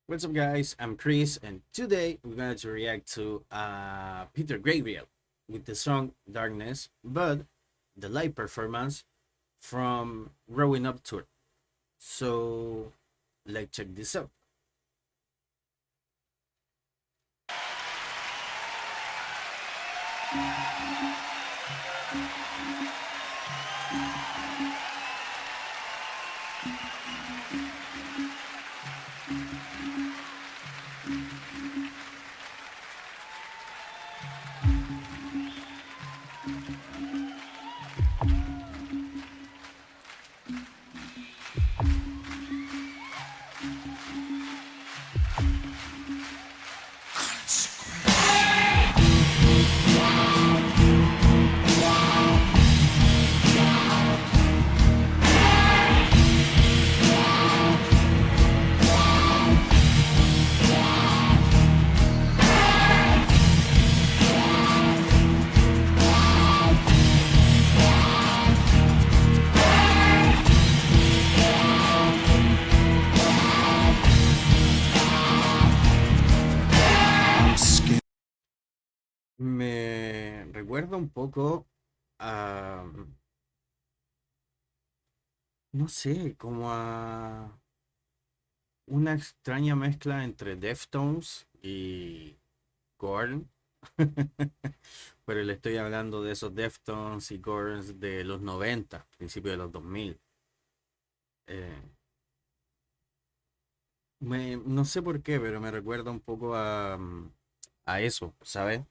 What's up, guys? I'm Chris, and today we're going to react to Peter Gabriel with the song Darkness, but the live performance from Growing Up Tour. So let's check this out. Me recuerda un poco a, no sé, como a una extraña mezcla entre Deftones y Korn. Pero le estoy hablando de esos Deftones y Korn de los 90, principios de los 2000. Eh, no sé por qué, pero me recuerda un poco a eso, ¿sabes?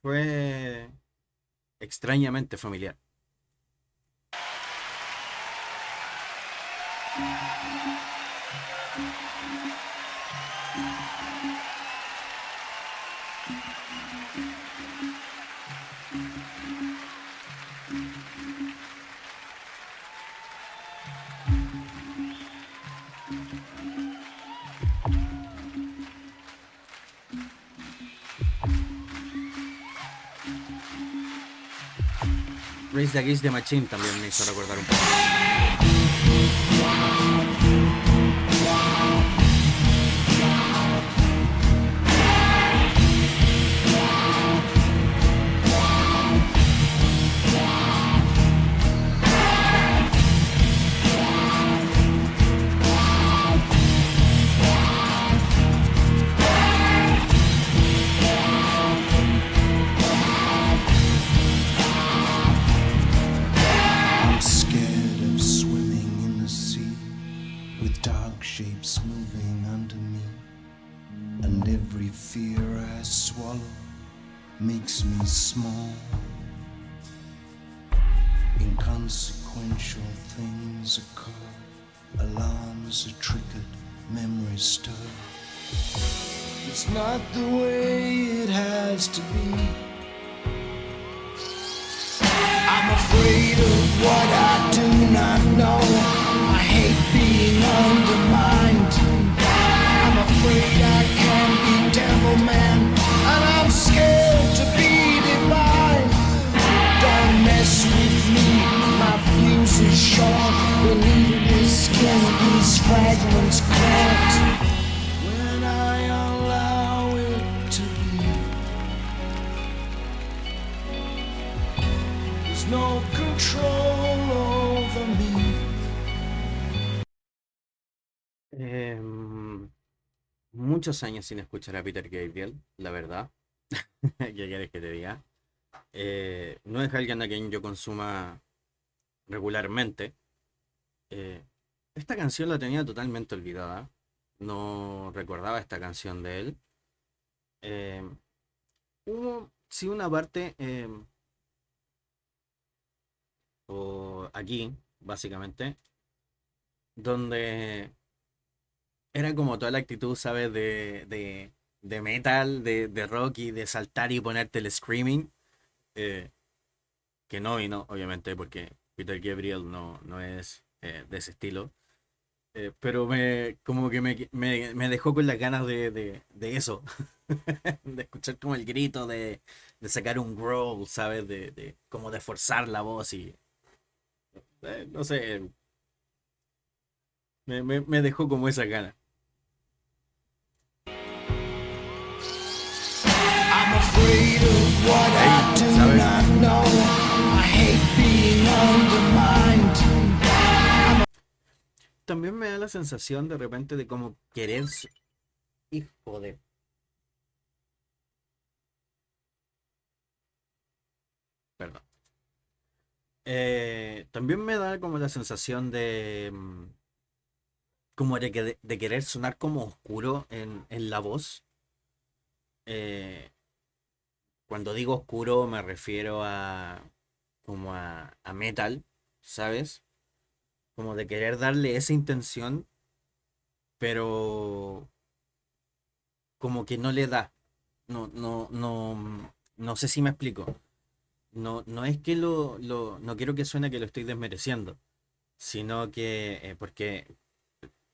Fue extrañamente familiar. Race Against the Machine también me hizo recordar un poco. I'm scared of swimming in the sea with dark shapes moving under me, and every fear I swallow makes me small. Inconsequential things occur, alarms are triggered, memories stir. It's not the way it has to be. I'm afraid of what I do not know. I hate being undermined. I'm afraid I can be devil man, and I'm scared to be divine. Don't mess with me, my fuse is short. Beneath this skin, these fragments caught. When I allow it to be, there's no control over me. Muchos años sin escuchar a Peter Gabriel, la verdad. ¿Qué quieres que te diga? No es alguien a quien yo consuma regularmente. Eh, Esta canción la tenía totalmente olvidada. No recordaba esta canción de él. Eh, Hubo, sí, una parte, o aquí, básicamente, donde era como toda la actitud, ¿sabes? De metal, de rock y de saltar y ponerte el screaming. eh, que no, y no, obviamente, porque Peter Gabriel no es de ese estilo. Pero como que me dejó con las ganas de eso. De escuchar como el grito, de sacar un growl, ¿sabes? Como de forzar la voz y no sé, me dejó como esa gana. what I do ¿sabes? not know. I hate being undermined. También me da la sensación de repente de como querer... Hijo de... Perdón. También me da como la sensación de... como de querer sonar como oscuro en la voz. Eh, Cuando digo oscuro me refiero a... como a metal, ¿sabes? Como de querer darle esa intención, pero como que no le da. No sé si me explico. No es que no quiero que suene que lo estoy desmereciendo, sino que porque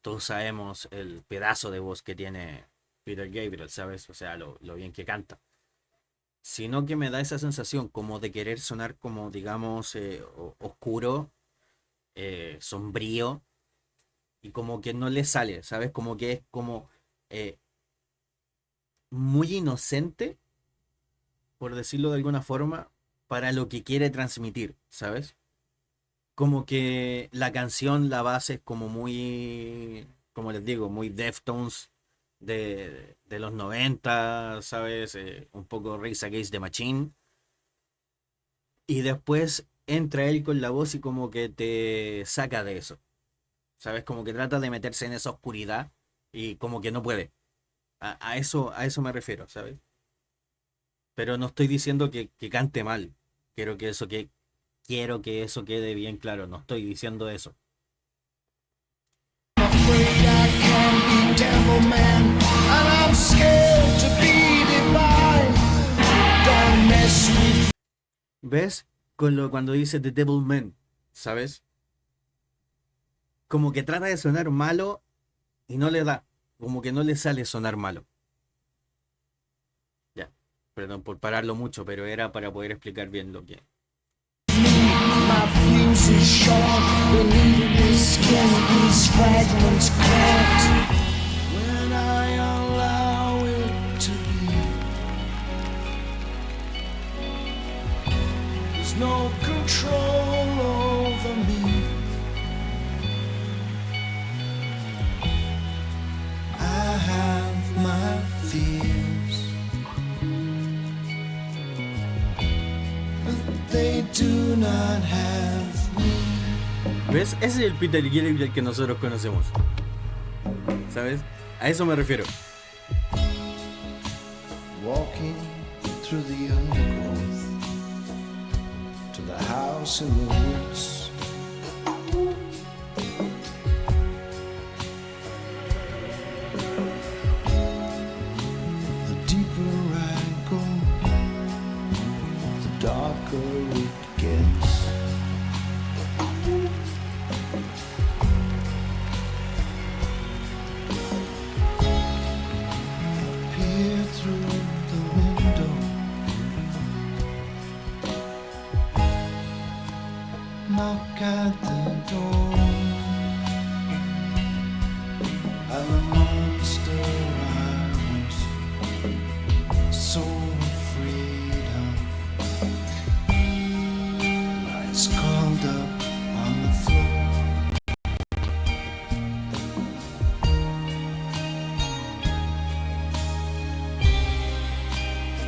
todos sabemos el pedazo de voz que tiene Peter Gabriel, ¿sabes? O sea, lo bien que canta. Sino que me da esa sensación como de querer sonar como, digamos, oscuro, sombrío, y como que no le sale, ¿sabes? Como que es como eh, muy inocente, por decirlo de alguna forma, para lo que quiere transmitir, ¿sabes? Como que la canción, la base es como muy, como les digo, muy Deftones de los 90, ¿sabes? Un poco Rage Against the Machine. Y después entra él con la voz y como que te saca de eso, ¿sabes? Como que trata de meterse en esa oscuridad y como que no puede. A eso me refiero, ¿sabes? Pero no estoy diciendo que cante mal. Quiero que eso que quiero que eso quede bien claro. No estoy diciendo eso. I'm afraid I can be devil man, and I'm scared to be divine. Don't mess with ¿Ves? Cuando dice The Devil Man, ¿sabes? Como que trata de sonar malo y no le da. Como que no le sale sonar malo. Ya. Perdón por pararlo mucho, pero era para poder explicar bien lo que... my fuse is short. Beneath this skin, these fragments cracked. When I allow it to be, there's no control over me. I have my fears, but they do not have me. ¿Ves? Ese es el Peter Gabriel que nosotros conocemos. ¿Sabes? A eso me refiero. Walking through the undergrowth to the house in the woods. The deeper I go, the darker it gets. Peer through the window, knock at the door, and the monster I was so afraid of lies curled up on the floor.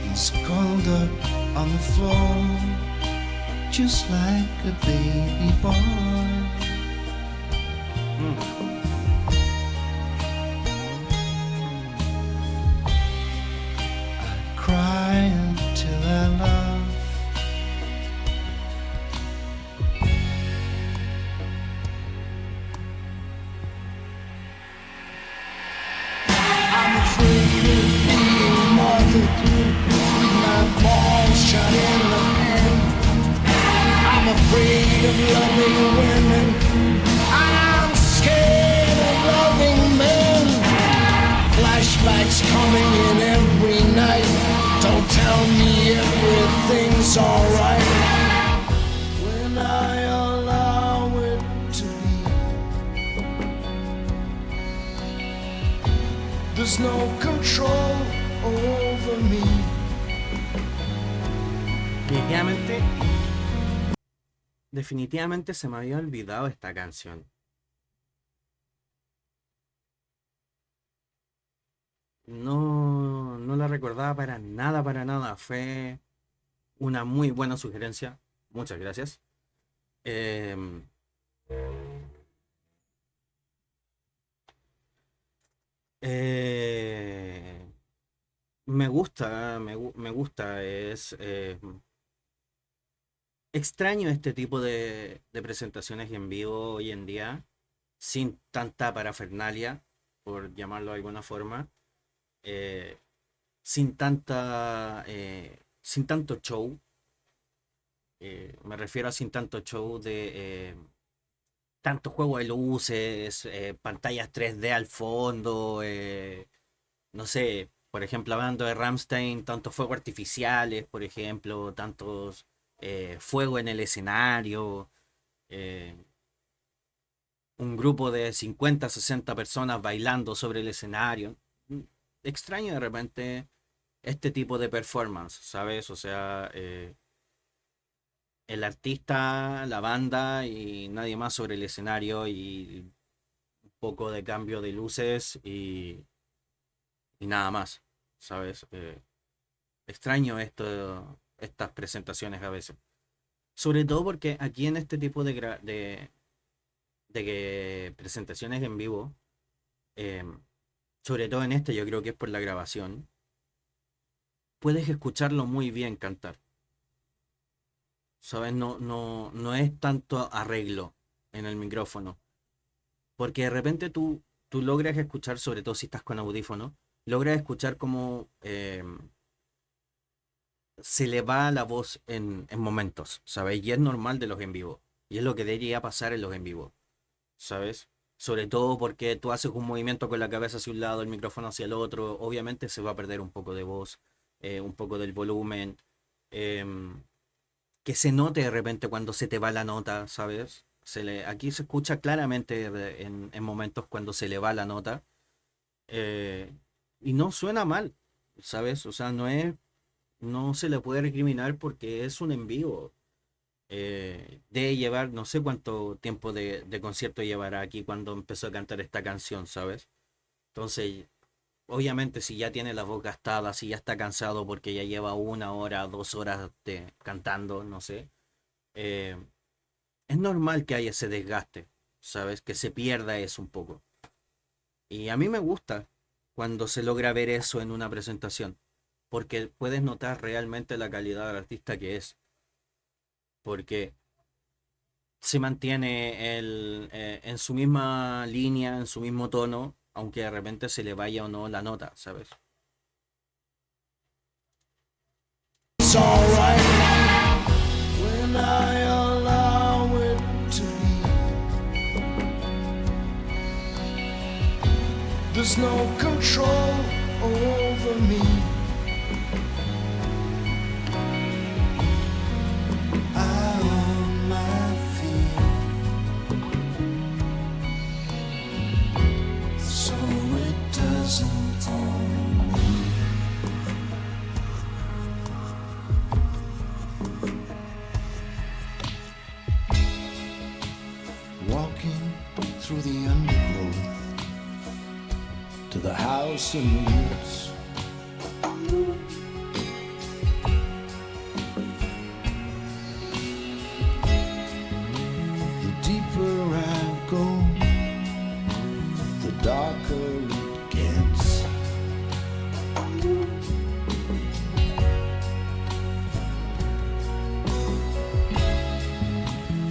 He's curled up on the floor, just like a baby boy. I cry until I laugh. I'm afraid of being mothered with my balls shot in the pan. I'm afraid of loving women, and I'm scared of loving men. Flashbacks coming in every night. Don't tell me everything's alright. When I allow it to be, there's no control over me. definitivamente se me había olvidado esta canción. No, no la recordaba para nada, para nada. Fue una muy buena sugerencia. Muchas gracias. Em, eh, me gusta, me gusta. Extraño este tipo de presentaciones en vivo hoy en día, sin tanta parafernalia, por llamarlo de alguna forma, eh, sin tanto show. Me refiero a sin tanto show de tanto juego de luces, pantallas 3D al fondo, no sé, por ejemplo, hablando de Rammstein, tantos fuegos artificiales, por ejemplo, tantos fuego en el escenario, eh, un grupo de 50 60 personas bailando sobre el escenario. Mm, Extraño de repente este tipo de performance, ¿sabes? O sea, el artista, la banda y nadie más sobre el escenario y un poco de cambio de luces y nada más, ¿sabes? Extraño estas presentaciones a veces. Sobre todo porque aquí en este tipo de presentaciones en vivo, eh, sobre todo en este yo creo que es por la grabación, puedes escucharlo muy bien cantar, ¿sabes? No es tanto arreglo en el micrófono, porque de repente tú logras escuchar, sobre todo si estás con audífono, logras escuchar cómo se le va la voz en momentos, ¿sabes? Y es normal de los en vivo, y es lo que debería pasar en los en vivo, ¿sabes? Sobre todo porque tú haces un movimiento con la cabeza hacia un lado, el micrófono hacia el otro, obviamente se va a perder un poco de voz, un poco del volumen, em, que se note de repente cuando se te va la nota, ¿sabes? Aquí se escucha claramente en momentos cuando se le va la nota, eh, y no suena mal, ¿sabes? O sea, no se le puede recriminar porque es un en vivo. De llevar, no sé cuánto tiempo de concierto llevará aquí cuando empezó a cantar esta canción, ¿sabes? Entonces, obviamente si ya tiene la voz gastada, si ya está cansado porque ya lleva 1 hora, 2 horas cantando, no sé, eh, es normal que haya ese desgaste, ¿sabes? Que se pierda eso un poco. Y a mí me gusta cuando se logra ver eso en una presentación, porque puedes notar realmente la calidad del artista que es, porque se mantiene en su misma línea, en su mismo tono, aunque de repente se le vaya o no la nota, ¿sabes? It's alright when I allow it to be. There's no control over me. I own my fear, so it doesn't own me. Walking through the undergrowth to the house in the woods. The deeper I go, the darker it gets.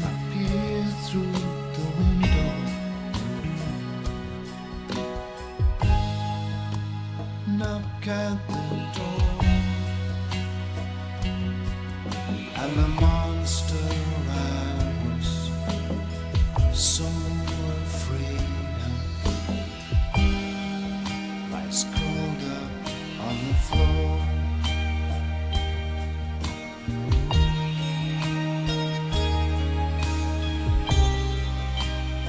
I peer through the window, knock at the door, and the monster I was so afraid of lies curled up on the floor.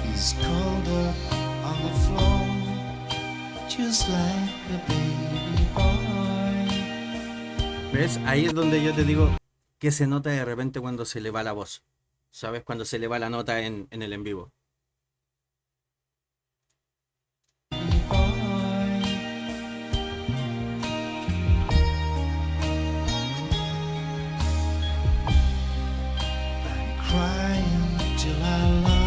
He's curled up on the floor, just like a baby boy. ¿Ves? Ahí es donde yo te digo que se nota de repente cuando se le va la voz. ¿Sabes? Cuando se le va la nota en el en vivo. Crying till I laugh.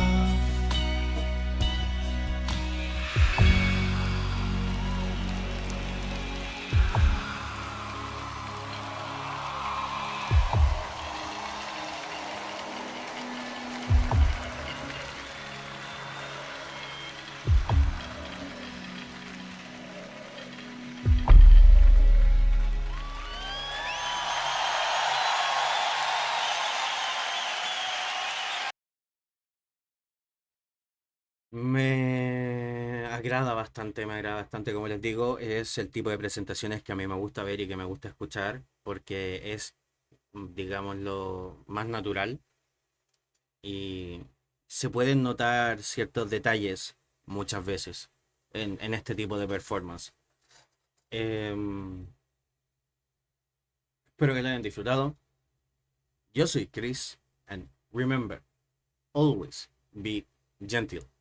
Me agrada bastante, como les digo, es el tipo de presentaciones que a mí me gusta ver y que me gusta escuchar, porque es, digamos, lo más natural y se pueden notar ciertos detalles muchas veces en este tipo de performance. Em, Espero que lo hayan disfrutado. Yo soy Chris, and remember, always be gentle.